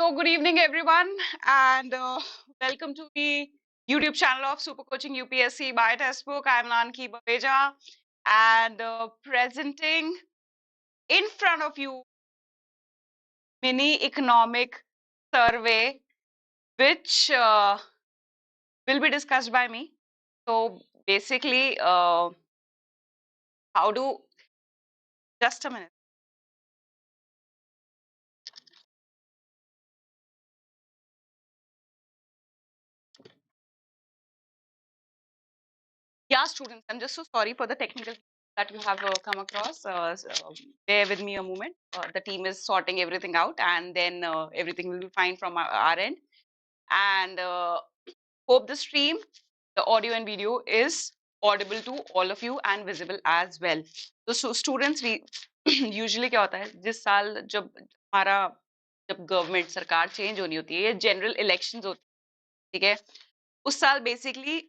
So, good evening, everyone, and welcome to the YouTube channel of Super Coaching UPSC by Textbook. I'm Nanki Mam, and presenting in front of you mini economic survey, which will be discussed by me. So, basically, how do just a minute. Yeah, students, I'm just so sorry for the technical that you have come across. Bear with me a moment. The team is sorting everything out, and then everything will be fine from our end. And hope the stream, the audio and video is audible to all of you and visible as well. So students, we usually क्या होता है जिस साल जब हमारा जब government सरकार change होनी होती है जनरल इलेक्शंस होती है ठीक है उस साल बेसिकली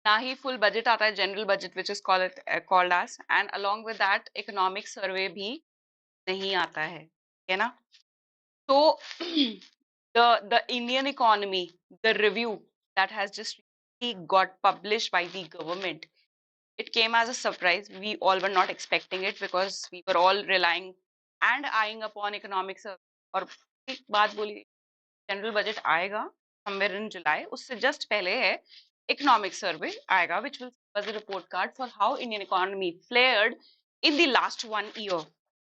ना ही फुल बजट आता है general budget which is called as and along with that economic survey भी नहीं आता है ना तो the Indian economy, the review that has just recently got published by the government, it came as a surprise. We all were not expecting it because we were all relying and eyeing upon economic survey. और एक बात बोली general budget आएगा somewhere in July. उससे just पहले है economic survey आएगा, which will serve as a report card for how Indian economy fared in the last 1 year.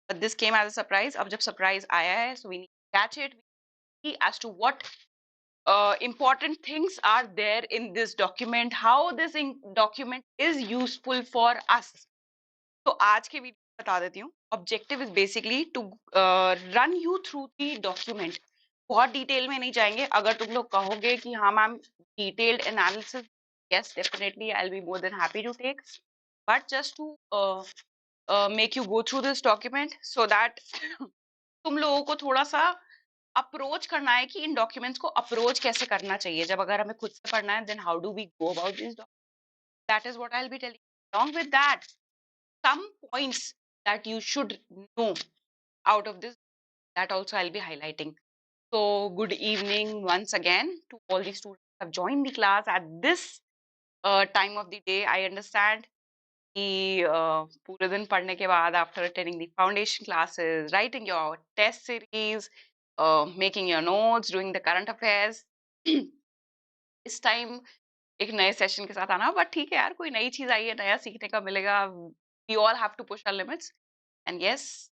But this came as a surprise. अब जब surprise आया है, so we need to catch it. We see as to what important things are there in this document, how this document is useful for us. तो आज के video बता देती हूँ. Objective is basically to run you through the document. बहुत detail में नहीं जाएंगे. अगर तुम लोग कहोगे कि हाँ ma'am detailed analysis, yes definitely I'll be more than happy to take. But just to make you go through this document so that तुम लोगों को थोड़ा सा अप्रोच करना है कि इन डॉक्यूमेंट्स को अप्रोच कैसे करना चाहिए. जब अगर हमें खुद से पढ़ना है then how do we go about this document? That is what I'll be telling you. Along with that, some points that you should know out of this, that also I'll be highlighting. So good evening once again to all the students who have joined the class at this time of the day. I understand कि पूरे दिन पढ़ने के बाद after attending the foundation classes, writing your test series, making your notes, doing the current affairs. इस time एक नए session के साथ आना, बट ठीक है यार, कोई नई चीज आई है, नया सीखने का मिलेगा. We all have to push our limits, and yes,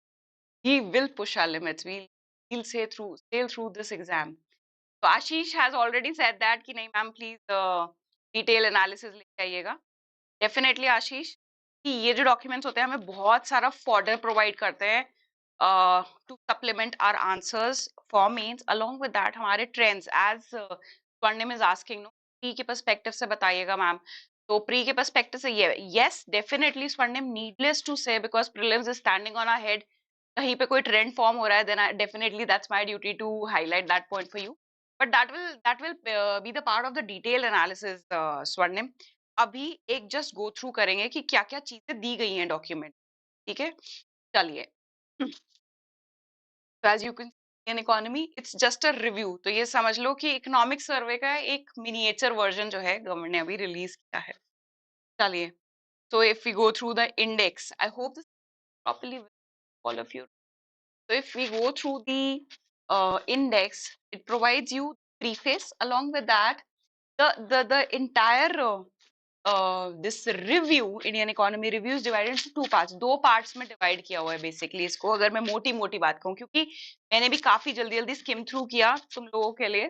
we will push our limits. We'll sail through this exam. So Ashish has already said that कि नहीं मैम प्लीज डिटेल एनालिसिस लेके आइएगा. डेफिनेटली आशीष कि ये जो डॉक्यूमेंट्स होते हैं हमें बहुत सारा फॉर्डर प्रोवाइड करते हैं to supplement our answers for mains. Along with that हमारे trends as Swarnim is asking no pre के पर्सपेक्टिव से बताइएगा मैम. तो प्री के पर्सपेक्टिव से ये yes definitely Swarnim needless to say because prelims is standing on our head. कहीं पे कोई ट्रेंड फॉर्म हो रहा है then definitely that's my duty to highlight that point for you. But that will be the part of the detail analysis स्वर्णिम. अभी एक just go through करेंगे कि क्या क्या चीजें दी गई हैं डॉक्यूमेंट. ठीक है चलिए. तो as you can in economy it's just a review. तो ये समझ लो कि इकोनॉमिक सर्वे का एक मिनिएचर वर्जन जो है गवर्नमेंट ने अभी रिलीज किया है. चलिए. So if we go through the index, I hope this properly with all of you. So if we go through the index, it provides you preface. Along with that, the entire this review, Indian economy review, is divided into two parts. दो parts में divide किया हुआ है basically इसको. अगर मैं मोटी मोटी बात कहूँ, क्योंकि मैंने भी काफी जल्दी जल्दी skim through किया तुम लोगों के लिए.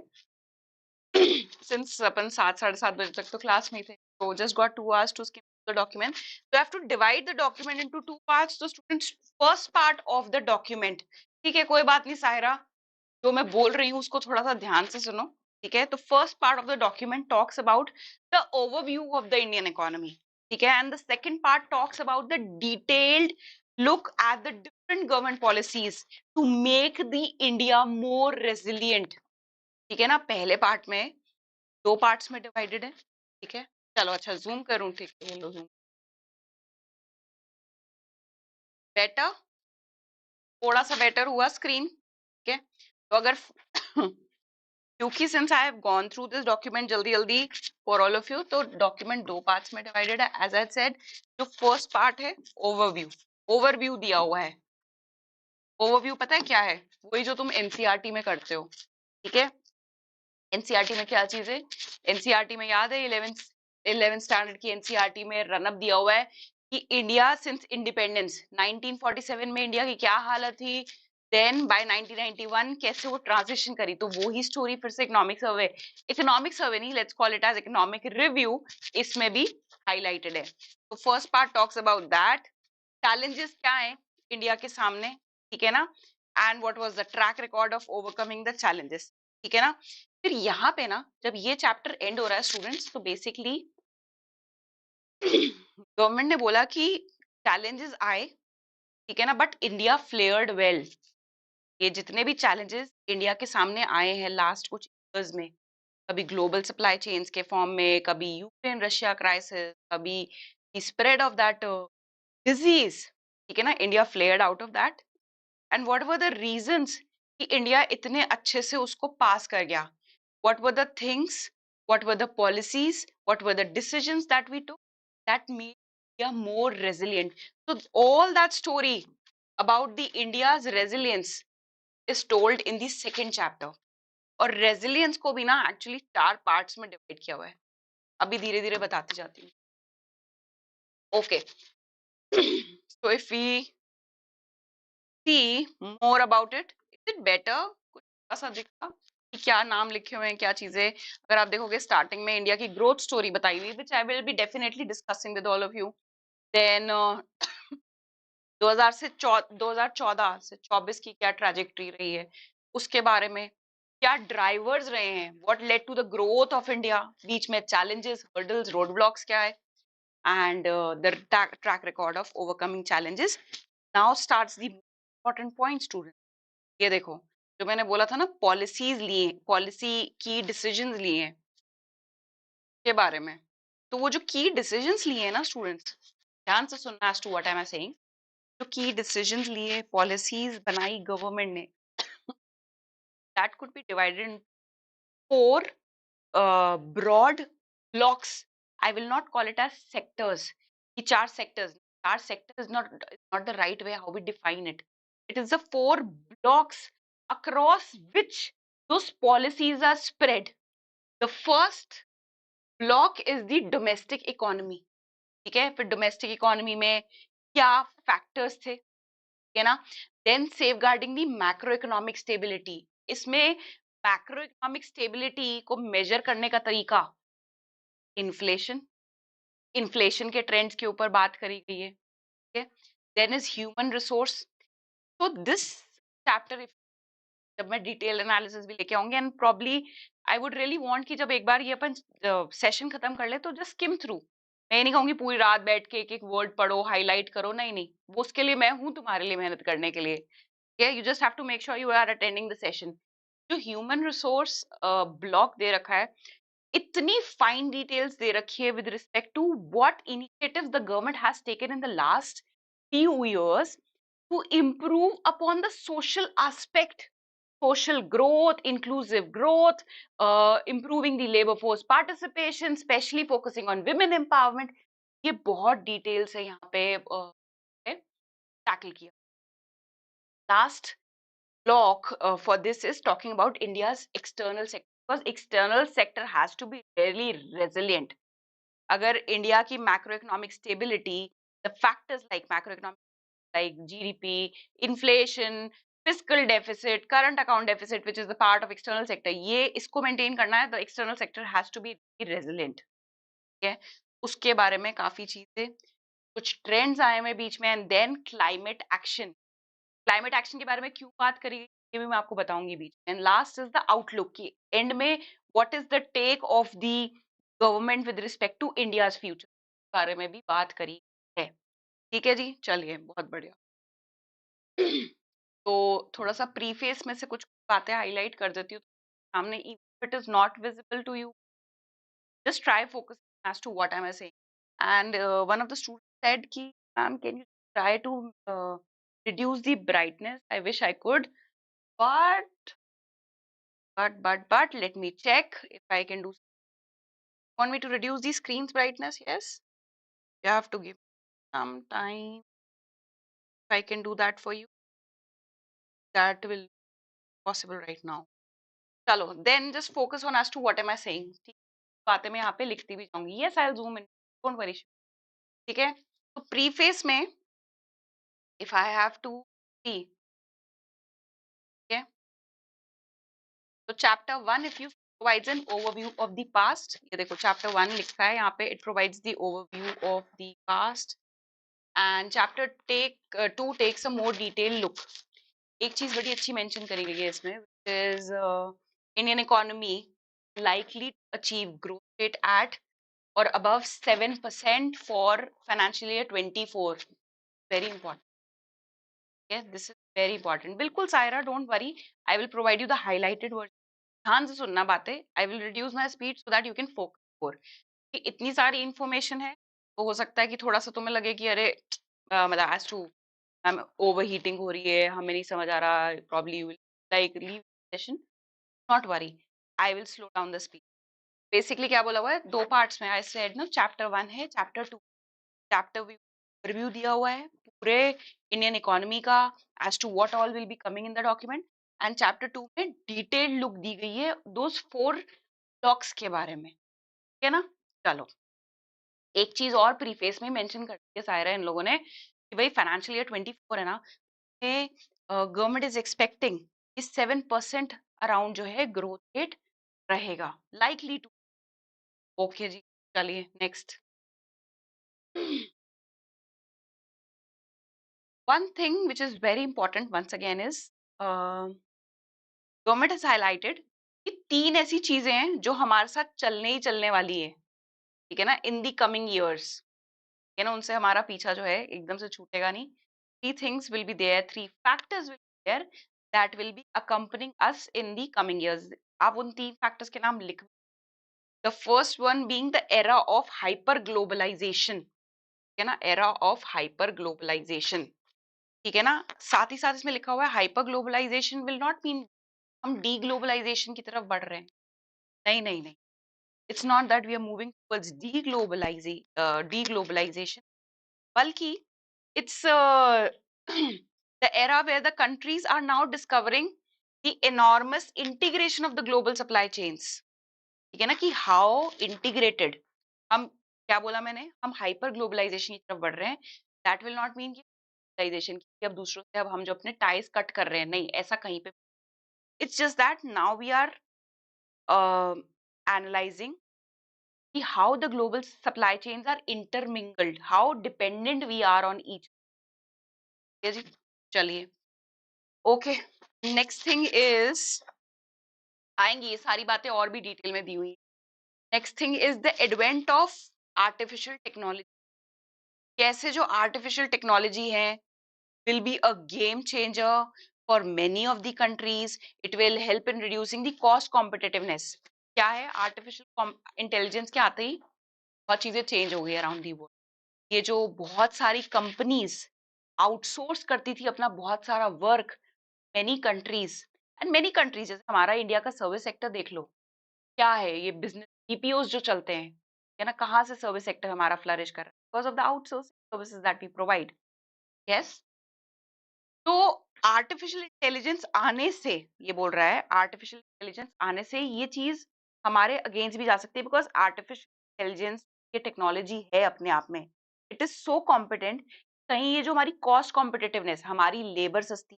Since अपन 7-7:30 बजे तक तो क्लास में थे, so just got 2 hours to skim the document. So I have to divide the document into two parts. So students, first part of the document, ठीक है कोई बात नहीं साहिरा, जो मैं बोल रही हूँ उसको थोड़ा सा ध्यान से सुनो. ठीक है. तो first part of the document talks about the overview of the Indian economy. ठीक है. And the second part talks about the detailed look at the different government policies to make the India more resilient. ठीक है ना. पहले part में दो parts में divided है. ठीक है. चलो अच्छा जूम करूं. ठीक है ये लो जूम. बेटर थोड़ा सा बेटर हुआ स्क्रीन, ठीक है। तो अगर क्योंकि since I have gone through this document जल्दी जल्दी फॉर ऑल ऑफ यू, तो डॉक्यूमेंट दो पार्ट्स में डिवाइडेड है एज आई सेड। जो फर्स्ट पार्ट है ओवरव्यू, ओवरव्यू दिया हुआ है। ओवरव्यू पता है क्या है? वही जो तुम एनसीईआरटी में करते हो, ठीक है। एनसीईआरटी में क्या चीज है? एनसीईआरटी में याद है 11th स्टैंडर्ड की एनसीईआरटी में रनअप दिया हुआ है कि इंडिया सिंस इंडिपेंडेंस 1947 में इंडिया की क्या हालत थी, देन बाय 1991 कैसे वो ट्रांजिशन करी। तो वो ही स्टोरी फिर से इकोनॉमिक सर्वे नहीं, let's call it as economic review, इसमें भी हाईलाइटेड है। तो first part talks about that, challenges क्या है इंडिया के सामने, ठीक है ना, and what was the track record of overcoming the challenges, ठीक है ना। फिर यहाँ पे ना जब ये चैप्टर एंड हो रहा है स्टूडेंट्स, तो बेसिकली गवर्नमेंट ने बोला कि चैलेंजेस आए, ठीक है ना, बट इंडिया फ्लेयर्ड वेल। ये जितने भी चैलेंजेस इंडिया के सामने आए हैं लास्ट कुछ इयर्स में, कभी ग्लोबल सप्लाई चेन्स के फॉर्म में, कभी यूक्रेन रशिया क्राइसिस, कभी स्प्रेड ऑफ दैट डिजीज, ठीक है ना, India flared out of that. And what were the reasons कि इंडिया इतने अच्छे से उसको पास कर गया? What were the things, what were the policies, what were the decisions that we took that made India more resilient? So all that story about the India's resilience is told in the second chapter. और resilience को भी ना actually 4 parts में divide किया हुआ है। अभी धीरे धीरे बताती जाती हूँ। Okay. So if we see more about it, is it better? कुछ ऐसा दिखता कि क्या नाम लिखे हुए हैं, क्या चीजें। अगर आप देखोगे स्टार्टिंग में इंडिया की ग्रोथ स्टोरी बताई हुई, which I will be definitely discussing with all of you. Then 2014 से 24 की क्या ट्रैजेक्टरी रही है उसके बारे में, क्या ड्राइवर्स रहे हैं, what led to the growth of India, बीच में चैलेंजेस, हर्डल्स, रोड ब्लॉक्स क्या है, and the track record of overcoming challenges. Now starts the important point student. ये देखो, जो मैंने बोला था ना पॉलिसीज लिए, पॉलिसी की डिसीजंस लिए हैं के बारे में, तो वो जो की डिसीजंस लिए हैं ना स्टूडेंट्स, ध्यान से सुनना as to what I am saying. जो की डिसीजंस लिए, पॉलिसीज बनाई गवर्नमेंट ने, that could be divided in 4 broad blocks. I will not call it as sectors. कि 4 sectors. 4 sectors is not the right way how we define it. It is the 4 blocks across which those policies are spread. The first block is the domestic economy. ठीक है, फिर domestic economy में क्या factors थे, ठीक है ना। Then safeguarding the macroeconomic stability. इसमें मैक्रो इकोनॉमिक स्टेबिलिटी को मेजर करने का तरीका इन्फ्लेशन, इन्फ्लेशन के ट्रेंड्स के ऊपर बात करी गई है, ठीक है। Then is human resource. तो दिस चैप्टर जब मैं डिटेल एनालिसिस भी लेके आऊंगी, and probably I would really want कि जब एक बार ये अपन सेशन खत्म कर ले तो जस्ट स्किम थ्रू। मैं नहीं कहूंगी पूरी रात बैठ के एक एक वर्ड पढ़ो, हाईलाइट करो, नहीं नहीं, वो उसके लिए मैं हूं तुम्हारे लिए मेहनत करने के लिए। You just have to make sure you are attending the session. जो ह्यूमन रिसोर्स ब्लॉक दे रखा है, इतनी फाइन डिटेल्स दे रखी है with respect to what initiatives the government has taken in the last few years to improve upon the social aspect, social growth, inclusive growth, improving the labor force participation, especially focusing on women empowerment. ये बहुत details है यहाँ पे tackle किया। Last block for this is talking about India's external sector, because external sector has to be really resilient. अगर India की macroeconomic stability, the factors like macroeconomic like GDP, inflation, fiscal deficit, current account deficit, which is the part of external sector, ये इसको maintain करना है, the external sector has to be resilient. ठीक है, उसके बारे में काफी चीजें, कुछ ट्रेंड्स आए हुए बीच में, and then climate action. Climate action के बारे में क्यों बात करी गई ये भी मैं आपको बताऊंगी बीच में। And last is the outlook की एंड में what is the take of the government with respect to India's future बारे में भी बात करी है। ठीक है जी, चलिए बहुत बढ़िया। तो थोड़ा सा प्रीफेस में से कुछ बातें हाईलाइट कर देती हूँ सामने। If it is not visible to you, just try focusing as to what am I saying. And one of the students said कि ma'am can you try to reduce the brightness. I wish I could, but let me check if I can do. Want me to reduce the screen's brightness? Yes. You have to give some time. If I can do that for you, that will be possible right now. चलो, then just focus on as to what am I saying. ठीक, बातें मैं यहाँ पे लिखती भी जाऊंगी. Yes, I'll zoom in. Don't worry. ठीक है. तो preface में, if I have to see, okay. So chapter 1, if you provides an overview of the past. ये देखो chapter 1 लिखा है यहाँ पे. It provides the overview of the past. And chapter 2 takes a more detailed look. एक चीज बड़ी अच्छी मेंशन करी गई है इसमें, which is Indian economy likely to achieve growth rate at or above 7% for financial year 24. Very important. Yes, this is very important. बिल्कुल Saira, don't worry. I will provide you the highlighted version. ध्यान से सुनना बातें. I will reduce my speed so that you can focus more. कि इतनी सारी information है तो हो सकता है कि थोड़ा सा तुम्हें लगे कि अरे मतलब as to मैम ओवरहीटिंग हो रही है, हमें नहीं समझ आ रहा, probably you will like leave the session. Not worry, I will slow down the speed. Basically क्या बोला हुआ है, दो पार्ट्स में. I said ना, chapter 1 है, chapter 2. चैप्टर रिव्यू दिया हुआ है पूरे इंडियन इकोनॉमी का, as to what all will be coming in the document. And chapter 2 में डिटेल्ड लुक दी गई है दोस 4 ब्लॉक्स के बारे में. ठीक है ना. चलो, एक चीज और प्रीफेस में मेंशन कर दी है सायरा इन लोगों ने कि भाई फाइनेंशियल ईयर 24 है ना, गवर्नमेंट इज एक्सपेक्टिंग 7% अराउंड जो है ग्रोथ रेट रहेगा, लाइकली टू. ओके जी, चलिए next. One thing which is very important once again is government has highlighted कि 3 ऐसी चीजें हैं जो हमारे साथ चलने ही चलने वाली है. ठीक है ना, इन दी कमिंग ईयर्स. ठीक है ना, उनसे हमारा पीछा जो है एकदम से छूटेगा नहीं. 3 things will be there, 3 factors will be there that will be accompanying us in the coming years. आप उन 3 factors के नाम लिख. The first one being the era of hyper globalization. ठीक है ना, era of hyper globalization. ठीक है ना. साथ ही साथ इसमें लिखा हुआ है hyper globalization will not mean हम डी ग्लोबलाइजेशन की तरफ बढ़ रहे हैं. नहीं नहीं नहीं, it's not that we are moving towards deglobalization, बल्कि it's the era where the countries are now discovering the enormous integration of the global supply chains. ठीक है ना, कि हाउ इंटीग्रेटेड हम, क्या बोला मैंने, हम हाइपर ग्लोबलाइजेशन की तरफ बढ़ रहे हैं. दैट विल नॉट मीन की अब दूसरों से अब हम जो अपने टाइज कट कर रहे हैं, नहीं, ऐसा कहीं पे. It's just that now we are analysing कि how the global supply chains are intermingled, how dependent we are on each. जी, चलिए. ओके, नेक्स्ट थिंग इज, आएंगी ये सारी बातें और भी डिटेल में दी हुई. Next thing is the advent of artificial technology. कैसे जो आर्टिफिशियल टेक्नोलॉजी है will be a game changer for many of the countries. It will help in reducing the cost competitiveness. क्या है आर्टिफिशियल इंटेलिजेंस के आते ही बहुत चीजें चेंज हो गई अराउंड दी वर्ल्ड. ये जो बहुत सारी कंपनीज आउटसोर्स करती थी अपना बहुत सारा वर्क, मेनी कंट्रीज जैसे हमारा इंडिया का सर्विस सेक्टर देख लो, क्या है ये बिजनेस बीपीओस जो चलते हैं, है ना, कहाँ से सर्विस सेक्टर हमारा फ्लरिश कर रहा है, because of the outsource services that we provide. Yes. तो आर्टिफिशियल इंटेलिजेंस आने से, ये बोल रहा है आर्टिफिशियल इंटेलिजेंस आने से ये चीज हमारे अगेंस्ट भी जा सकती है, बिकॉज आर्टिफिशियल इंटेलिजेंस ये टेक्नोलॉजी है अपने आप में, इट इज सो कॉम्पिटेंट. कहीं ये जो हमारी कॉस्ट कॉम्पिटिटिवनेस, हमारी लेबर सस्ती,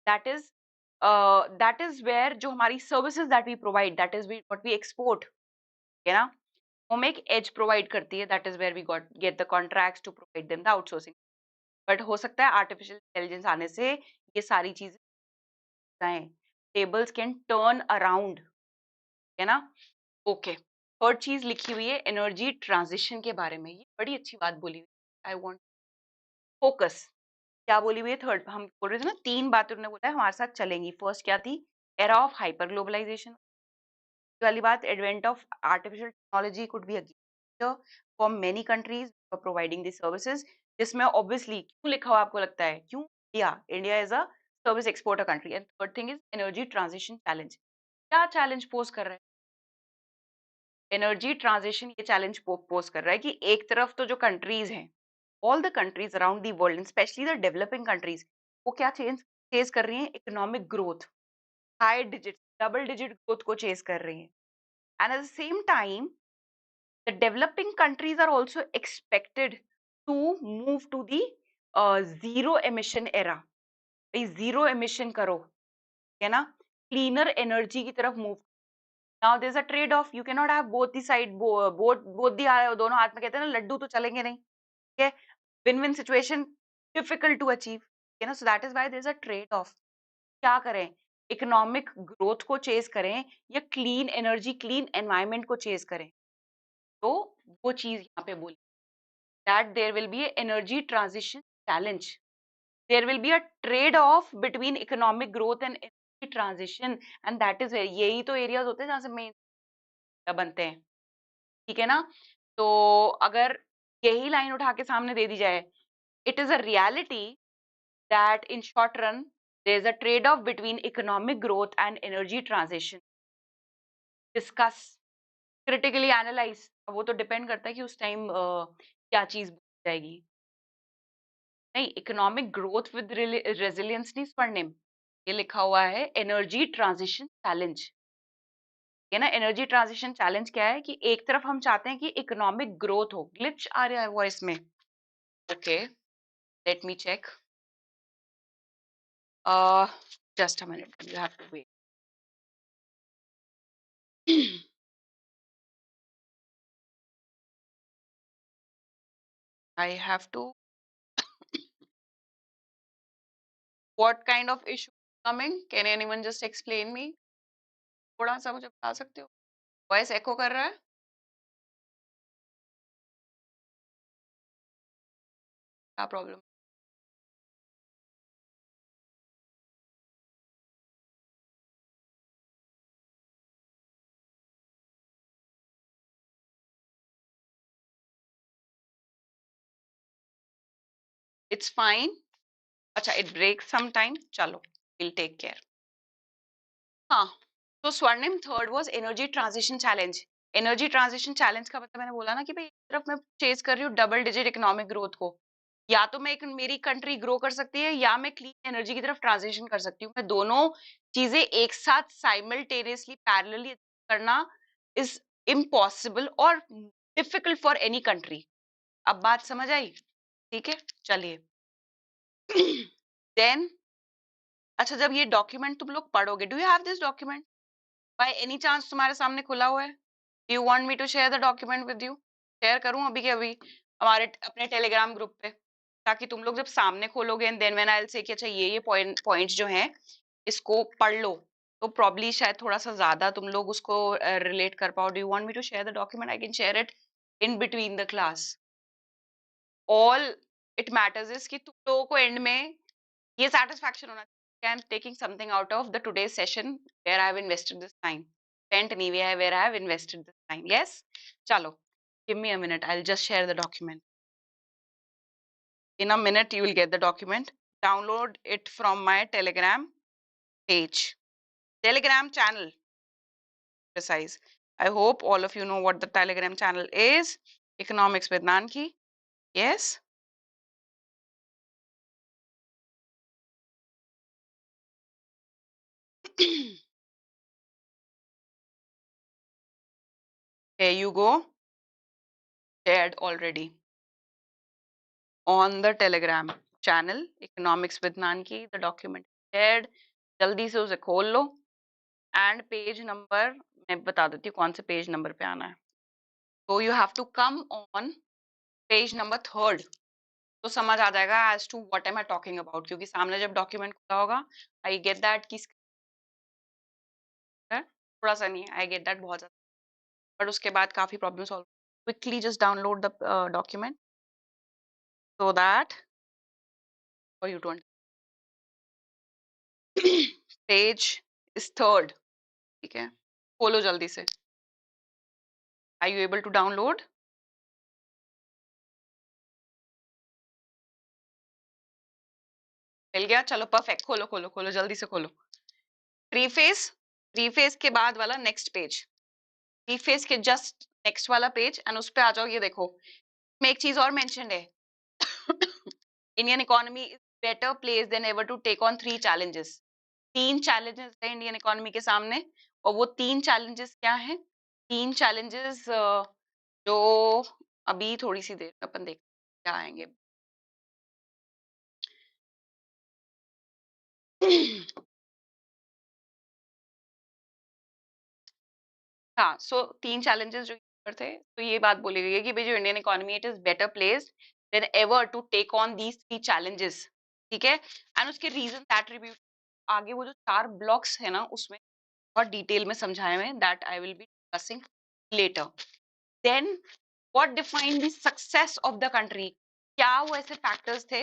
दैट इज वेयर जो हमारी services that we provide, that is what we export, है ना, हमें एक एज प्रोवाइड करती है. That is where we got get the contracts to provide them the outsourcing. But हो सकता है आर्टिफिशियल इंटेलिजेंस आने से ये सारी चीजें, टेबल्स कैन टर्न अराउंड, है ना. ओके, थर्ड चीज लिखी हुई है एनर्जी ट्रांजिशन के बारे में. ये बड़ी अच्छी बात बोली हुई. I want focus. क्या बोली हुई है थर्ड, हम बोल रहे थे ना 3 बातें उन्होंने बोला है हमारे साथ चलेंगी. फर्स्ट क्या थी, एरा ऑफ हाइपर ग्लोबलाइजेशन वाली बात. Advent of artificial technology could be a for many countries for providing the services. जिसमें ऑब्वियसली क्यों लिखा हुआ आपको लगता है, क्यों India is a service exporter country. And third thing is energy transition challenge. क्या चैलेंज पोज कर रहा है एनर्जी ट्रांजिशन? ये चैलेंज पोज कर रहा है कि एक तरफ तो जो कंट्रीज हैं, all the countries around the world, specially the developing countries, वो क्या चेज कर रही हैं? Economic growth, high digit, double digit growth को चेज कर रही हैं। And at the same time the developing countries are also expected to move to the zero emission era। भाई जीरो एमिशन करो, है ना, क्लीनर एनर्जी की तरफ move. Now there is a trade off, you can not have both the side, both the, दोनों हाथ में, कहते हैं ना लड्डू तो चलेंगे नहीं, ठीक है, win win situation difficult to achieve, है ना। So that is why there is a trade off. क्या करें? इकोनॉमिक ग्रोथ को चेज करें या क्लीन एनर्जी, क्लीन एनवायरमेंट को चेज करें? तो वो चीज यहाँ पे बोली that there will be an energy transition challenge. There will be a trade-off between economic growth and energy transition, and that is where यही तो areas होते हैं जहाँ से main बनते हैं, ठीक है ना। तो अगर यही लाइन उठा के सामने दे दी जाए, it is a reality that in short run there is a trade-off between economic growth and energy transition. Discuss, critically analyze, वो तो depend करता है कि उस टाइम क्या चीज जाएगी। नहीं, इकोनॉमिक ग्रोथ विद रेजिलियंस नहीं स्वर्णिम, ये लिखा हुआ है एनर्जी ट्रांजिशन चैलेंज, है ना। एनर्जी ट्रांजिशन चैलेंज क्या है कि एक तरफ हम चाहते हैं कि इकोनॉमिक ग्रोथ हो। ग्लिच आ रहा है वॉइस में? Okay, let me check, just a minute, you have to wait. I have to, what kind of issue coming, can anyone just explain me? थोड़ा सा मुझे बता सकते हो? वॉइस एको कर रहा है, क्या प्रॉब्लम? It's fine. अच्छा, इट ब्रेक्स सम टाइम, चलो विल टेक केयर। हाँ, तो स्वर्णिम third was energy transition challenge. Energy transition challenge का मतलब मैंने बोला ना कि भाई एक तरफ मैं चेज कर रही हूँ डबल डिजिट इकोनॉमिक ग्रोथ को, या तो मैं एक, मेरी कंट्री ग्रो कर सकती है, या मैं क्लीन एनर्जी की तरफ ट्रांजिशन कर सकती हूँ। मैं दोनों चीजें एक साथ साइमल्टेनियसली पैरेलली करना इज इम्पॉसिबल और डिफिकल्ट फॉर एनी कंट्री। अब बात समझ आई? ठीक है, चलिए। देन अच्छा, जब ये डॉक्यूमेंट तुम लोग पढ़ोगे, do you have this document by any chance? तुम्हारे सामने खुला हुआ है? You want me to share the document with you? Share करूं अभी के अभी हमारे अपने टेलीग्राम ग्रुप पे, ताकि तुम लोग जब सामने खोलोगे and then when I will say कि अच्छा ये पॉइंट्स जो हैं इसको पढ़ लो, तो प्रॉब्ली शायद थोड़ा सा ज्यादा तुम लोग उसको रिलेट कर पाओ। Do you want me to share the document? I can share it in between the class. All it matters is कि तुम लोगों को एंड में ये satisfaction होना चाहिए, I am taking something out of the today's session where I have invested this time, spent नहीं हुआ है, where I have invested this time. Yes, चलो, give me a minute, I'll just share the document. In a minute you will get the document. Download it from my Telegram page, Telegram channel precise. I hope all of you know what the Telegram channel is. Economics with Nanki. Yes. Here you go, shared already on the Telegram channel Economics with Nanki. The document is shared. जल्दी से उसे खोल लो and page number मैं बता देती हूँ कौन से पेज नंबर पे आना है। तो you have to come on page number third, तो समझ आ जाएगा as to what am I talking about, क्योंकि सामने जब डॉक्यूमेंट खुला होगा, आई गेट दैट की थोड़ा सा नहीं, आई गेट दैट बहुत ज्यादा, बट उसके बाद काफी problem solve. Quickly just download the document so that for you to page is third, ठीक है, खोलो जल्दी से। Are you able to download? मिल गया, चलो परफेक्ट, खोलो खोलो खोलो जल्दी से खोलो। प्रीफेस के बाद वाला नेक्स्ट पेज, प्रीफेस के जस्ट नेक्स्ट वाला पेज, एंड उस पे आ जाओ। ये देखो, में एक चीज और मेंशन है, Indian economy is better place than ever to take on 3 challenges। 3 challenges है इंडियन इकोनॉमी के सामने, और वो 3 challenges क्या हैं? 3 challenges जो अभी थोड़ी सी देर में अपन देख क्या आएंगे। हाँ, सो 3 challenges जो ऊपर थे, तो ये बात बोली गई है कि भाई जो Indian economy, it is better place than ever to take on these 3 challenges। ठीक है, एंड उसके रीजन एट्रीब्यूट आगे वो जो 4 ब्लॉक्स है ना, उसमें और डिटेल में समझाए हुए हैं, that I will be discussing later. Then what define the success of the country, क्या वो ऐसे फैक्टर्स थे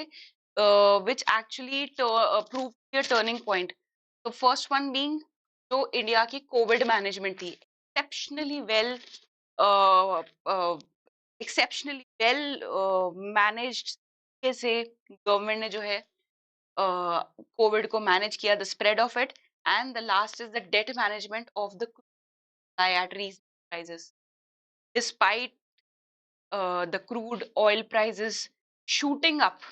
which actually prove the turning point. तो फर्स्ट वन बीइंग जो इंडिया की कोविड मैनेजमेंट थी, एक्सेप्शनली वेल मैनेज्ड से गवर्नमेंट ने जो है कोविड को मैनेज किया, the spread of it. And the last is the debt management of the at reasonable prices despite the crude oil prices shooting up।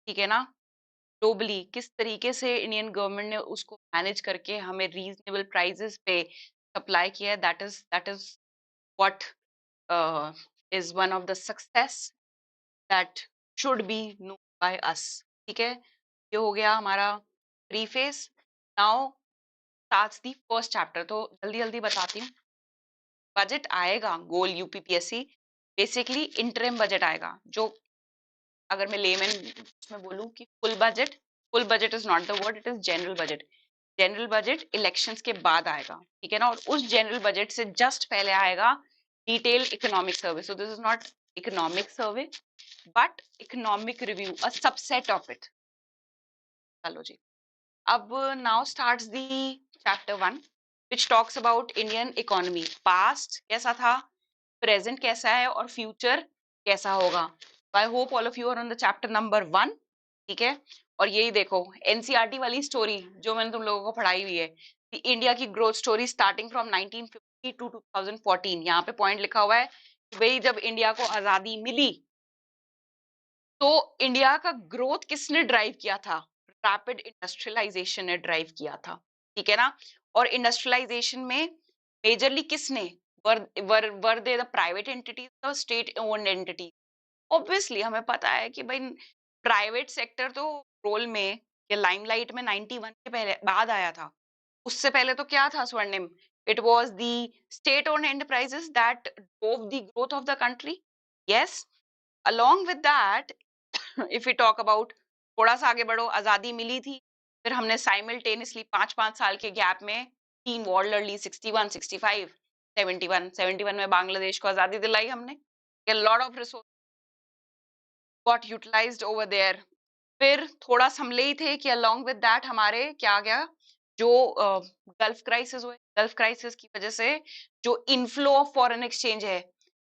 ठीक है ना, ग्लोबली किस तरीके से इंडियन गवर्नमेंट ने उसको मैनेज करके हमें रीजनेबल प्राइसेस पे सप्लाई किया है, that is what is one of the success that should be known by us। ठीक है, ये हो गया हमारा preface. Now starts the first chapter. तो जल्दी जल्दी बताती हूँ। बजट आएगा गोल यूपीपीएससी, बेसिकली इंटरिम बजट आएगा, जो अगर मैं लेमन में बोलूँ कि full budget is not the word, it is general budget. General budget elections के बाद आएगा, ठीक है ना, और उस जनरल बजट से जस्ट पहले आएगा detail economic survey. So this is not economic survey but economic review, a subset of it. चलो जी, अब now starts the chapter 1 which talks about Indian economy. Past कैसा था, प्रेजेंट कैसा है, और फ्यूचर कैसा होगा। I hope all of you are on the chapter number 1। ठीक है, और यही देखो एनसीईआरटी वाली स्टोरी जो मैंने तुम लोगों को पढ़ाई हुई है, कि इंडिया की growth story starting from 1950 to 2014। यहाँ पे पॉइंट लिखा हुआ है कि भाई जब इंडिया को आजादी मिली तो इंडिया का ग्रोथ किसने ड्राइव किया था? रैपिड इंडस्ट्रियलाइजेशन ने ड्राइव किया था। ठीक है ना, और इंडस्ट्रियलाइजेशन में मेजरली किसने, वर दे द प्राइवेट एंटिटीज और स्टेट ओन्ड एंटिटीज। ऑब्वियसली हमें पता है कि भाई प्राइवेट सेक्टर तो रोल में या लाइमलाइट में 91 के पहले बाद आया था। उससे पहले तो क्या था स्वर्णिम? It was the state owned enterprises that drove the growth of the country. Yes, along with that if we talk about, थोड़ा सा आगे बढ़ो, आजादी मिली थी, फिर हमने साइमल्टेनियसली 5-5 साल के गैप में 3 वॉर लड़ ली, 61, 65, 71 में बांग्लादेश को आजादी दिलाई हमने। Lot of resource got utilised over there. फिर थोड़ा संभले ही थे कि अलोंग विद दैट हमारे क्या आ गया, जो गल्फ क्राइसिस हुए, गल्फ क्राइसिस की वजह से जो इनफ्लो ऑफ फॉरेन एक्सचेंज है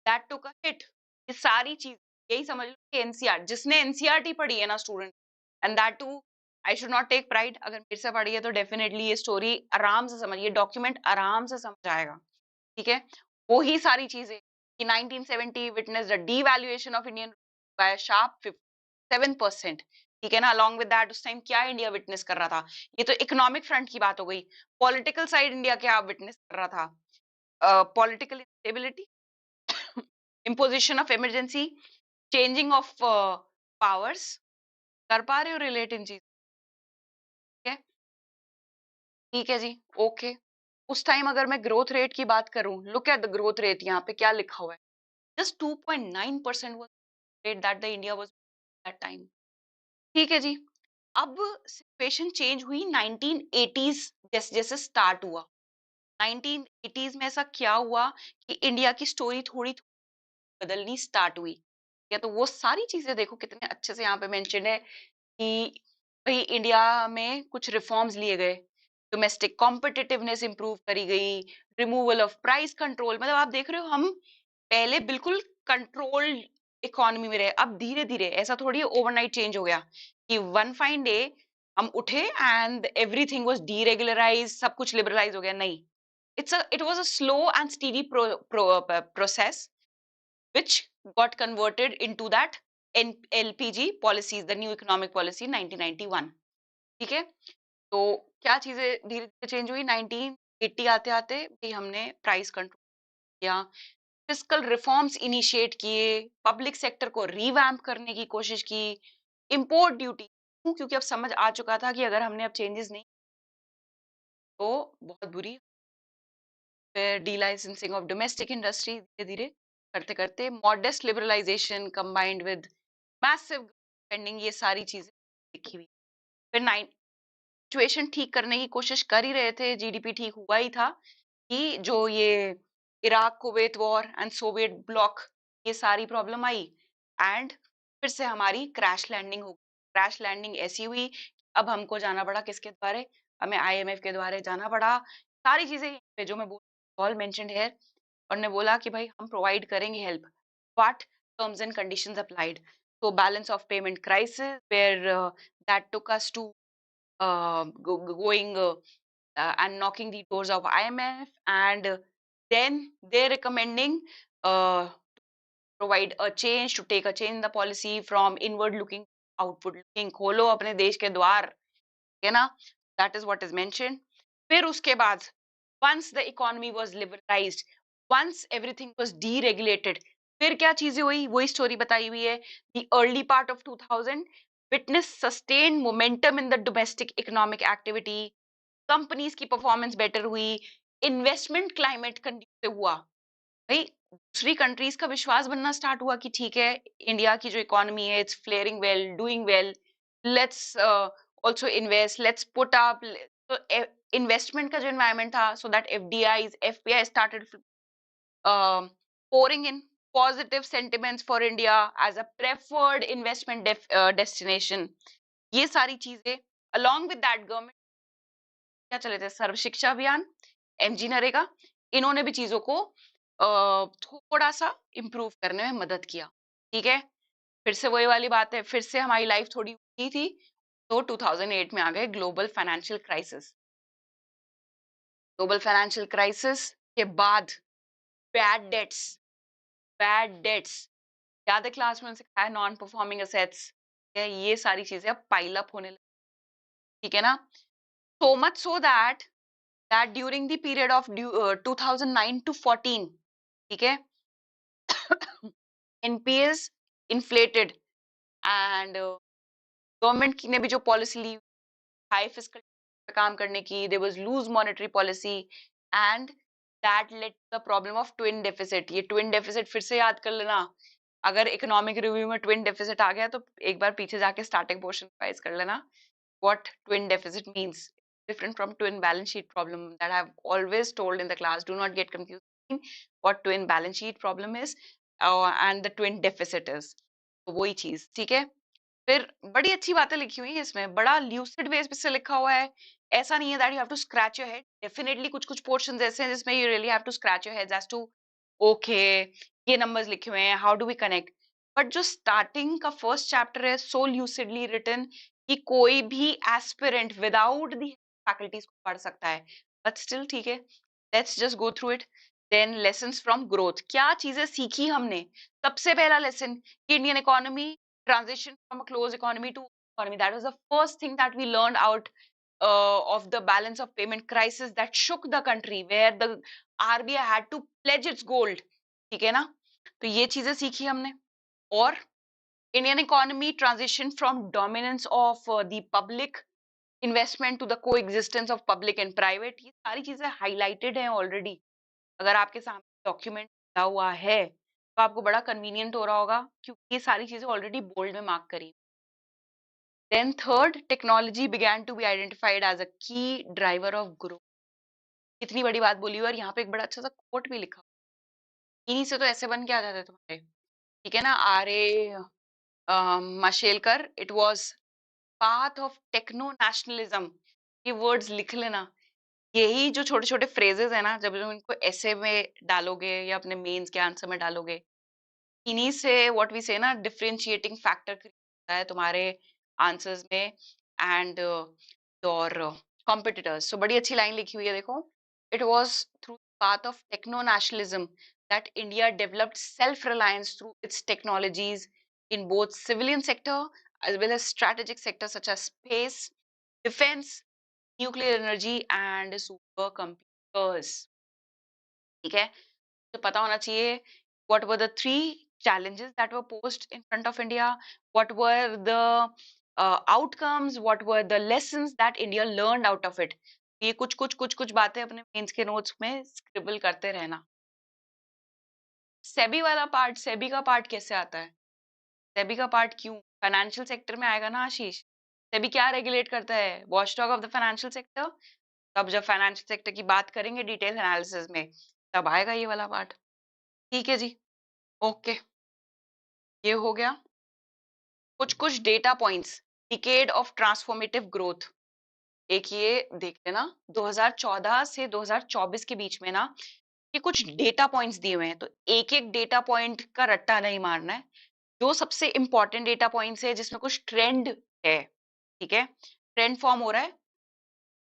दैट टुक अ हिट। ये सारी चीज यही समझ लो कि एनसीआर, जिसने एनसीईआरटी पढ़ी है ना student, and that too I should not take pride, अगर मेरे से पढ़ी है तो डेफिनेटली ये स्टोरी आराम से समझिए, डॉक्यूमेंट आराम से समझ आएगा। ठीक है, वो ही सारी चीजें कि 1970 witness the devaluation of Indian bye sharp 7%। ठीक है ना, अलॉन्ग विद दैट उस टाइम क्या इंडिया विटनेस कर रहा था? ये तो इकोनॉमिक फ्रंट की बात हो गई। पॉलिटिकल साइड इंडिया क्या विटनेस कर रहा था? Political instability, imposition of emergency, changing of powers. कर पा रहे हो रिलेट इन चीज? ठीक है, ठीक है जी, ओके। उस टाइम अगर मैं ग्रोथ रेट की बात करूं, look at the growth rate, यहाँ पे क्या लिखा हुआ है, just 2.9% was rate that the India was that time। ठीक है जी, अब सिचुएशन चेंज हुई 1980s, जैसे जैसे स्टार्ट हुआ 1980s में ऐसा क्या हुआ कि इंडिया की स्टोरी थोड़ी बदलनी स्टार्ट हुई। या तो वो सारी चीजें देखो कितने अच्छे से यहाँ पे मेंशन है कि भाई इंडिया में कुछ रिफॉर्म्स लिए गए, डोमेस्टिक कॉम्पिटिटिवनेस इंप्रूव करी गई, रिमूवल ऑफ प्राइस कंट्रोल। मतलब आप देख रहे हो हम पहले बिल्कुल कंट्रोल्ड इकोनॉमी में रहे, अब धीरे धीरे, ऐसा थोड़ी ओवरनाइट चेंज हो गया कि वन फाइन डे हम उठे एंड एवरीथिंग वाज डीरेगुलराइज, सब कुछ लिबरलाइज हो गया, नहीं. It was a slow and steady process which got converted into that LPG policies, the new economic policy 1991. ठीक है. तो क्या चीजें धीरे धीरे चेंज हुई. 1980 आते आते भी हमने प्राइस कंट्रोल किया, फिस्कल रिफॉर्म्स इनिशिएट किए, पब्लिक सेक्टर को रिवैम्प करने की कोशिश की, इंपोर्ट ड्यूटी, क्योंकि अब समझ आ चुका था कि अगर हमने अब चेंजेस नहीं तो बहुत बुरी. फिर डीलाइसेंसिंग ऑफ डोमेस्टिक इंडस्ट्री, धीरे धीरे करते करते modest liberalisation combined with massive spending, ये सारी चीजें लिखी हुई. फिर सिचुएशन ठीक करने की कोशिश कर ही रहे थे, जीडीपी ठीक हुआ ही था कि जो ये Iraq Kuwait war and Soviet block, ये सारी प्रॉब्लम आई एंड फिर से हमारी क्रैश लैंडिंग हो गई. क्रैश लैंडिंग ऐसी हुई, अब हमको जाना पड़ा किसके द्वारे, हमें आईएमएफ के द्वारे जाना पड़ा. सारी चीजें यहाँ पे जो मैं बोल ऑल मेंशन्ड हियर, और ने बोला कि भाई हम प्रोवाइड करेंगे help, what terms and conditions applied. so balance of payment crisis where that took us to going and knocking the doors of IMF, and then they're recommending uh, provide a change, to take a change in the policy from inward looking outward looking. खोलो अपने देश के द्वार, है ना, that is what is mentioned. फिर उसके बाद once the economy was liberalized, once everything was deregulated, फिर क्या चीजें हुई, वही स्टोरी बताई हुई है. the early part of 2000 witnessed sustained momentum in the domestic economic activity, companies की परफॉर्मेंस बेटर हुई, इन्वेस्टमेंट क्लाइमेट कंड्यूसिव हुआ. भाई दूसरी कंट्रीज का विश्वास बनना स्टार्ट हुआ कि ठीक है, इंडिया की जो इकोनॉमी है it's flaring well, doing well, let's also invest, let's put up. Investment का जो एनवायरनमेंट था, so that FDIs FPI started pouring in positive sentiments for India as a preferred investment destination. ये सारी चीजें along with that government क्या चले थे, सर्व शिक्षा अभियान, एमजी नरेगा, इन्होंने भी चीजों को थोड़ा सा इम्प्रूव करने में मदद किया. ठीक है. फिर से वही वाली बात है, फिर से हमारी लाइफ थोड़ी हुई थी, तो 2008 में आ गए global financial crisis. Global financial crisis के बाद बैड डेट्स, बैड डेट्स याद है क्लास में सिखाया, नॉन परफॉर्मिंग असेट्स, ये सारी चीजें अब पाइल अप होने लगी. ठीक है ना. So much so that during the period of 2009 to 14, ठीक है, NPS inflated and गवर्नमेंट ने भी जो पॉलिसी ली, हाई फिस्कल पे काम करने की, there was loose monetary policy and that led to the problem of twin deficit. ये twin deficit फिर से याद कर लेना, अगर इकोनॉमिक रिव्यू में twin deficit आ गया तो एक बार पीछे जाके स्टार्टिंग पोर्शन रिवाइज कर लेना. what twin deficit means, different from twin balance sheet problem that I've always told in the class. Do not get confused what twin balance sheet problem is and the twin deficit is. तो वही चीज. ठीक है. फिर बड़ी अच्छी बातें लिखी हुई है इसमें, बड़ा ल्यूसिड वे से लिखा हुआ है. ऐसा नहीं है that you have to scratch your head. Definitely कुछ कुछ पोर्शंस ऐसे हैं जिसमें you really have to scratch your head as to okay ये नंबर्स लिखे हुए हैं, how do we connect. But जो स्टार्टिंग का फर्स्ट चैप्टर है, सो ल्यूसिडली रिटन कि कोई भी एस्पिरेंट विदाउट दी फैकल्टीज को पढ़ सकता है. बट स्टिल ठीक है, let's just go through it. Then lessons from growth, क्या चीजें सीखी हमने. सबसे पहला लेसन कि Indian economy transition from a closed economy to economy. That was the first thing that we learned out of the balance of payment crisis that shook the country, where the RBI had to pledge its gold. ठीक है ना. तो ये चीजें सीखी हमने. और Indian economy transition from dominance of the public investment to the coexistence of public and private. ये सारी चीजें highlighted हैं already. अगर आपके सामने डॉक्यूमेंट दिया हुआ है तो आपको बड़ा कन्वीनियंट हो रहा होगा, क्योंकि ये सारी चीजें ऑलरेडी बोल्ड में मार्क करी. Then third, technology began to be identified as a key driver of growth. कितनी बड़ी बात बोली. और यहाँ पे एक बड़ा अच्छा सा कोट भी लिखा, इन्हीं से तो ऐसे बन के आ जाते तुम्हारे. ठीक है ना. R A Mashelkar, it was path of techno nationalism. ये वर्ड्स लिख लेना. यही जो छोटे छोटे फ्रेजेस है ना, जब तुम इनको ऐसे में डालोगे या अपने मेंस के आंसर में डालोगे, इन्हीं से व्हाट वी से ना डिफरेंशिएटिंग फैक्टर होता है तुम्हारे आंसर्स में. and your competitors. So बड़ी अच्छी लाइन लिखी हुई है, देखो. It was through the path of techno-nationalism that India developed self-reliance through its technologies in both civilian sector as well as strategic sectors such as space, defense, nuclear energy and supercomputers. ठीक है, तो पता होना चाहिए what were the three challenges that were posed in front of India, what were the outcomes, what were the lessons that India learned out of it. ये कुछ बातें अपने मेंस के नोट्स में स्क्रिबल करते रहना. सेबी वाला पार्ट, सेबी का पार्ट कैसे आता है? सेबी का पार्ट क्यों फाइनेंशियल सेक्टर में आएगा ना आशीष? सेबी क्या रेगुलेट करता है? Watchdog of the financial sector. तब जब फाइनेंशियल सेक्टर की बात करेंगे डिटेल एनालिसिस में, तब आएगा ये वाला पार्ट. ठीक है जी, ओके. ये हो गया कुछ data points, decade of transformative growth. एक ये देख लेना, 2014 से 2024 के बीच में ना ये कुछ डेटा पॉइंट्स दिए हुए हैं, तो एक एक डेटा पॉइंट का रट्टा नहीं मारना है. जो सबसे इंपॉर्टेंट डेटा पॉइंट्स है जिसमें कुछ ट्रेंड है, ठीक है, ट्रेंड फॉर्म हो रहा है,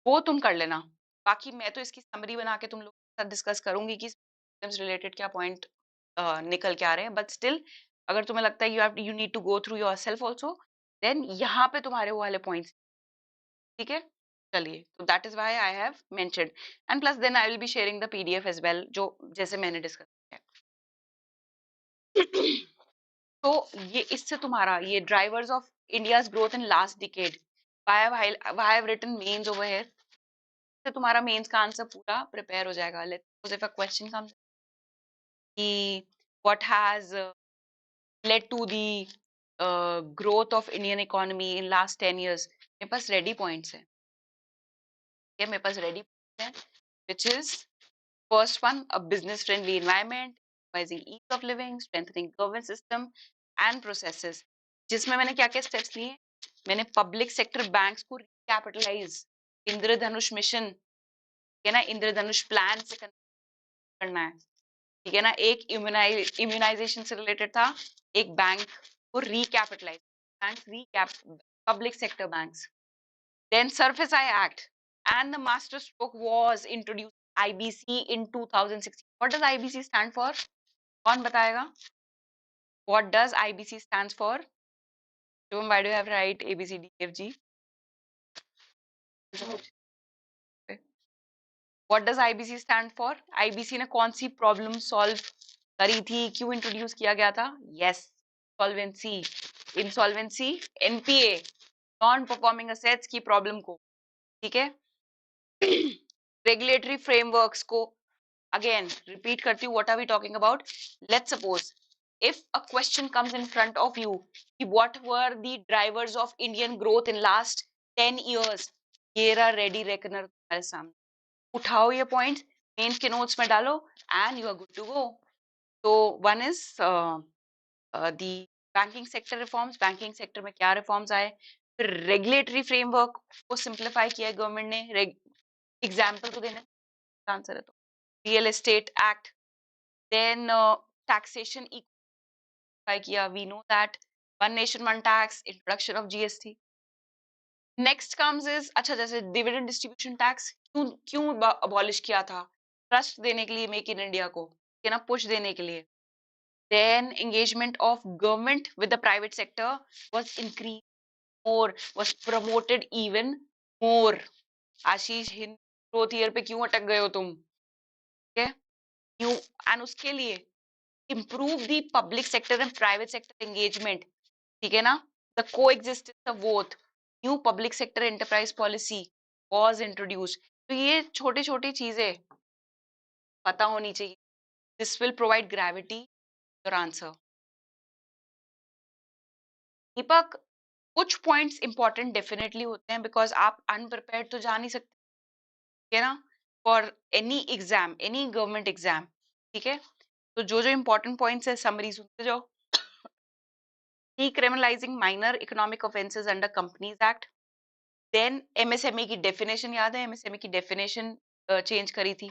वो तुम कर लेना. बाकी मैं तो इसकी समरी बना के तुम लोग के साथ डिस्कस करूंगी कि रिलेटेड क्या पॉइंट निकल के आ रहे हैं. बट स्टिल अगर तुम्हें लगता है you need to go through yourself also, then यहाँ पे तुम्हारे वो वाले पॉइंट्स. ठीक है, चलिए. तो that is why I have mentioned, and plus then I will be sharing the PDF as well, जो जैसे मैंने डिस्कस किया. तो ये इससे तुम्हारा ये drivers of India's growth in last decade, why I have written mains over here, से तुम्हारा मेंस का आंसर पूरा प्रिपेयर हो जाएगा. Let's suppose if a question comes कि what has led to the growth of Indian economy in last 10 years, मेरे पास ready points हैं. ठीक है, मेरे पास रेडी पॉइंट्स हैं, which is first one, a business friendly environment, advising ease of living, strengthening government system and processes. जिसमें मैंने क्या क्या स्टेप्स लिए? मैंने पब्लिक सेक्टर बैंक्स को रिकैपिटलाइज, इंद्रधनुष मिशन, ठीक है ना, इंद्रधनुष प्लान से करना है. ठीक है ना, एक इम्यूनाइजेशन से रिलेटेड था, एक बैंक को recapitalise, banks recap, public sector banks. Then SARFAESI act and the master stroke was introduced IBC in 2016. What does IBC stand for? कौन बताएगा? What does IBC stands for? Shubham, why do you have to write A B C D E F G? What does IBC stand for? IBC ने कौन सी problem solve करी थी, क्यों introduce किया गया था? Yes, solvency, insolvency, NPA, non performing assets की problem को. ठीक है, रेगुलेटरी फ्रेमवर्क्स को again repeat करती हूँ. what are we talking about? Let's suppose if a question comes in front of you, what were the drivers of Indian growth in last 10 years, ये रहा ready reckoner तुम्हारे सामने. उठाओ ये point, mains के notes में डालो and you are good to go. तो one is the banking sector reforms, banking sector में क्या रिफॉर्म्स आए, फिर रेगुलेटरी फ्रेमवर्क को सिंप्लीफाई किया है गवर्नमेंट ने. एग्जाम्पल तो देना आंसर है, तो real estate act, then taxation equal किया, we know that one nation one tax, introduction of GST. next comes is अच्छा, जैसे dividend distribution tax क्यों abolish किया था? ट्रस्ट देने के लिए मेक इन इंडिया को, है ना, पुश देने के लिए. then engagement of government with the private sector was increased more, was promoted even more. Ashish, Hindi growth year पे क्यों अटक गए हो तुम? ठीक है, क्यों? एंड उसके लिए improve the public sector and private sector engagement. ठीक है ना, the coexistence of both, new public sector enterprise policy was introduced. तो ये छोटी छोटी चीजें पता होनी चाहिए. this will provide gravity to your answer. दीपक, कुछ पॉइंट्स इंपॉर्टेंट डेफिनेटली होते हैं बिकॉज आप अनप्रिपेयर्ड तो जा नहीं सकते, ठीक है ना, for any exam, any government exam. ठीक है, तो जो जो इंपॉर्टेंट पॉइंट्स है समरी सुनते जाओ. Decriminalizing minor economic offences under Companies Act. Then MSME की डेफिनेशन याद है? MSME की डेफिनेशन चेंज करी थी.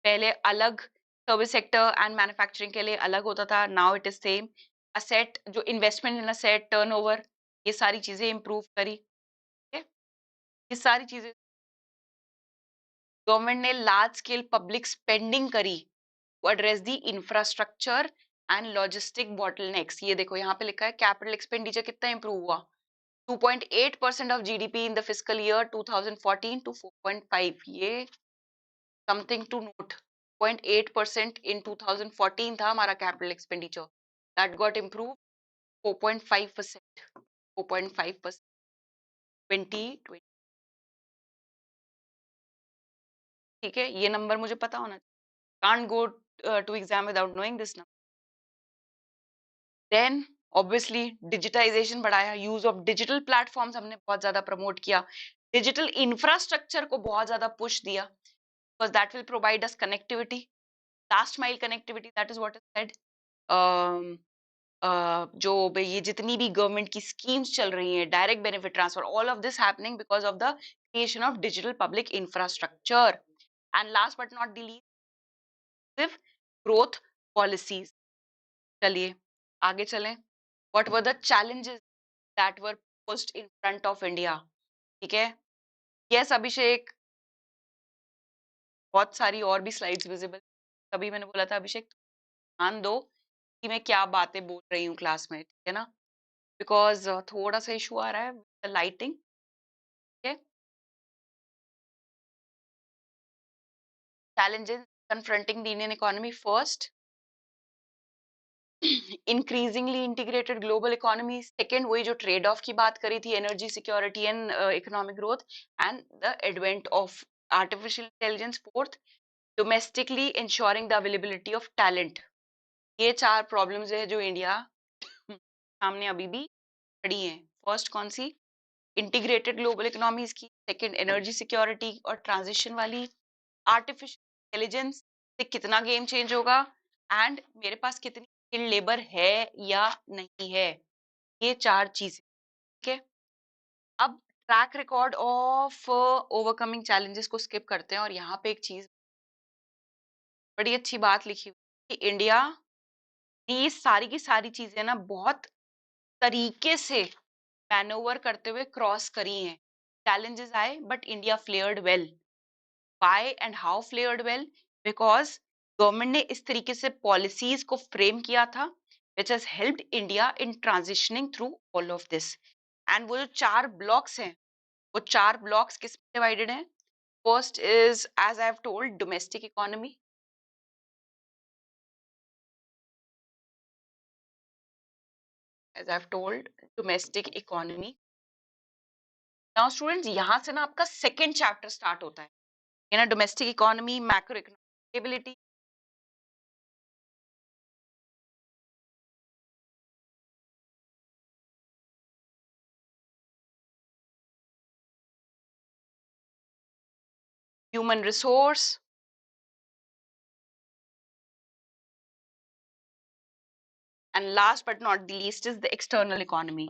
पहले अलग सर्विस सेक्टर एंड मैन्युफैक्चरिंग के लिए अलग होता था, now it is same. Asset, जो इन्वेस्टमेंट इन असेट, टर्नओवर, ये सारी चीजें इंप्रूव करी. ये सारी चीजें गवर्नमेंट ने लार्ज स्केल पब्लिक स्पेंडिंग करी to address the infrastructure and logistic bottlenecks. ये देखो यहाँ पे लिखा है कैपिटल एक्सपेंडिचर कितना इंप्रूव हुआ, 2.8% of GDP in the fiscal year 2014 to 4.5। ये समथिंग टू नोट। 0.8% इन 2014 था हमारा capital expenditure, that got improve 4.5%। 4.5% 2020। ठीक है, ये नंबर मुझे पता होना चाहिए। Can't go to exam without knowing this number. Then obviously digitization बढ़ाया, यूज ऑफ डिजिटल प्लेटफॉर्म्स हमने बहुत ज्यादा प्रमोट किया, डिजिटल इंफ्रास्ट्रक्चर को बहुत ज्यादा पुश दिया, because that will provide us connectivity, last mile connectivity, that is what is said. जो ये जितनी भी गवर्नमेंट की स्कीम्स चल रही हैं, direct benefit transfer, all of this happening because of the creation of digital public infrastructure. And last but not the least, growth policies. चलिए आगे चलें। What were the challenges that were post in front of India? ठीक है, yes अभिषेक, बहुत सारी और भी slides visible. तभी मैंने बोला था अभिषेक ध्यान दो कि मैं क्या बातें बोल रही हूँ क्लास में, ठीक है ना, बिकॉज थोड़ा सा इशू आ रहा है lighting. Challenges confronting the Indian economy: first, increasingly integrated global economy; second, वही जो ट्रेड ऑफ की बात करी थी, energy security and economic growth and the advent of artificial intelligence; fourth, domestically ensuring the availability of talent. ये चार problems है जो इंडिया सामने अभी भी खड़ी हैं। फर्स्ट कौन सी? इंटीग्रेटेड ग्लोबल इकोनॉमीज की, सेकंड एनर्जी सिक्योरिटी और ट्रांजिशन वाली, आर्टिफिशियल इंटेलिजेंस से कितना गेम चेंज होगा, एंड मेरे पास कितनी स्किल्ड लेबर है या नहीं है। ये चार चीजें, ठीक है। अब track record of overcoming challenges को स्किप करते हैं और यहाँ पे एक चीज बड़ी अच्छी बात लिखी हुई कि इंडिया ने ये सारी की सारी चीजें ना बहुत तरीके से मैनोवर करते हुए क्रॉस करी हैं। चैलेंजेस आए but India flared well. Why and how flared well? Because government ने इस तरीके से पॉलिसीज को फ्रेम किया था which has helped India in transitioning through all of this. And वो जो चार ब्लॉक्स हैं, वो चार ब्लॉक्स किस में डिवाइडेड हैं? First is, as I have told, domestic economy. As I have told, domestic economy. Now students, यहाँ से ना आपका सेकेंड चैप्टर स्टार्ट होता है ना, domestic economy, macro economic stability, human resource, and last but not the least is the external economy.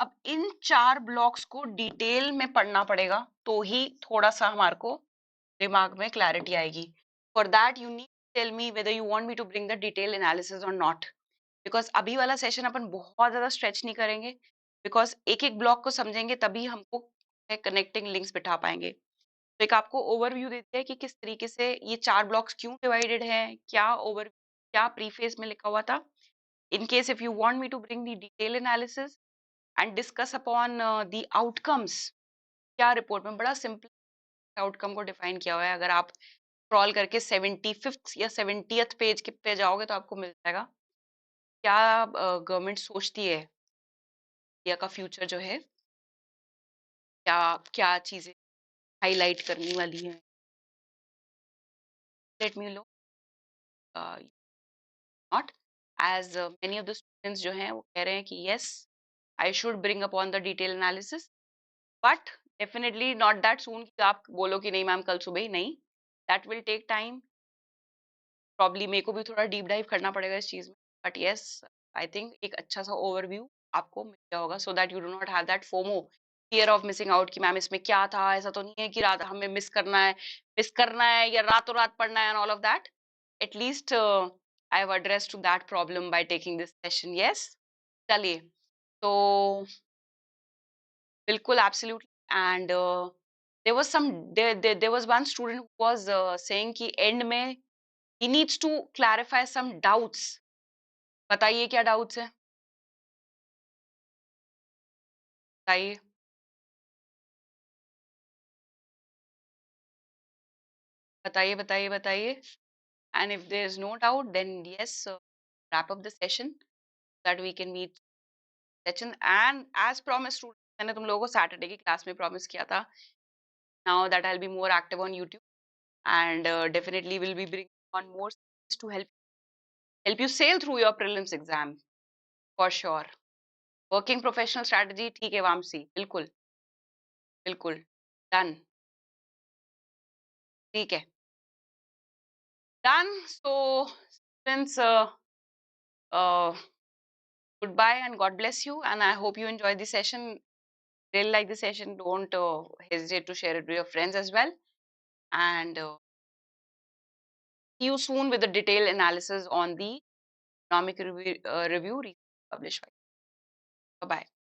अब इन चार blocks को डिटेल में पढ़ना पड़ेगा तो ही थोड़ा सा हमारे को दिमाग में क्लैरिटी आएगी। For that you need tell me whether you want me to bring the detail analysis or not, because अभी वाला सेशन अपन बहुत ज्यादा स्ट्रेच नहीं करेंगे, बिकॉज एक एक ब्लॉक को समझेंगे तभी हमको कनेक्टिंग लिंक्स बिठा पाएंगे। तो एक आपको ओवरव्यू देते हैं कि किस तरीके से ये चार ब्लॉक्स क्यों डिवाइडेड हैं, क्या प्रीफेस में लिखा हुआ था। In case if you want me to bring the detail analysis and discuss upon the outcomes, क्या रिपोर्ट में बड़ा सिंपल आउटकम को डिफाइन किया हुआ है। अगर आप स्क्रॉल करके 75th या 70th पेज के पे जाओगे तो आपको मिल जाएगा क्या गवर्नमेंट सोचती है इंडिया का फ्यूचर जो है, क्या क्या चीजें हाईलाइट करने वाली हैं। लेट मी लो not as many of the students जो हैं वो कह रहे हैं कि yes I should bring upon the detail analysis, but definitely not that soon कि आप बोलो कि नहीं मैम कल सुबह ही, नहीं, that will take time. Probably मेरे को भी थोड़ा डीप डाइव करना पड़ेगा इस चीज में, बट यस आई थिंक एक अच्छा सा ओवरव्यू आपको मिल गया होगा so that you do not have that FOMO, fear of missing out कि मैम इसमें क्या था, ऐसा तो नहीं है कि रात हमें मिस करना है या रातों रात पढ़ना है and all of that. At least I have addressed to that problem by taking this session. Yes, चलिए, तो बिल्कुल absolutely and there was one student who was saying कि end में he needs to clarify some doubts. बताइए क्या doubts है? बताइए. बताइए. And if there is no doubt, then yes, wrap up the session that we can meet session. And as promised, मैंने तुम लोगों को Saturday की class में promise किया था. Now that I'll be more active on YouTube, and definitely will be bringing on more series to help you sail through your prelims exam for sure. Working professional strategy, ठीक है वामसी, बिल्कुल बिल्कुल done. ठीक है done. So students, uh, goodbye and God bless you, and I hope you enjoyed the session. Really like the session. Don't hesitate to share it with your friends as well, and see you soon with the detailed analysis on the economic review published. Bye bye.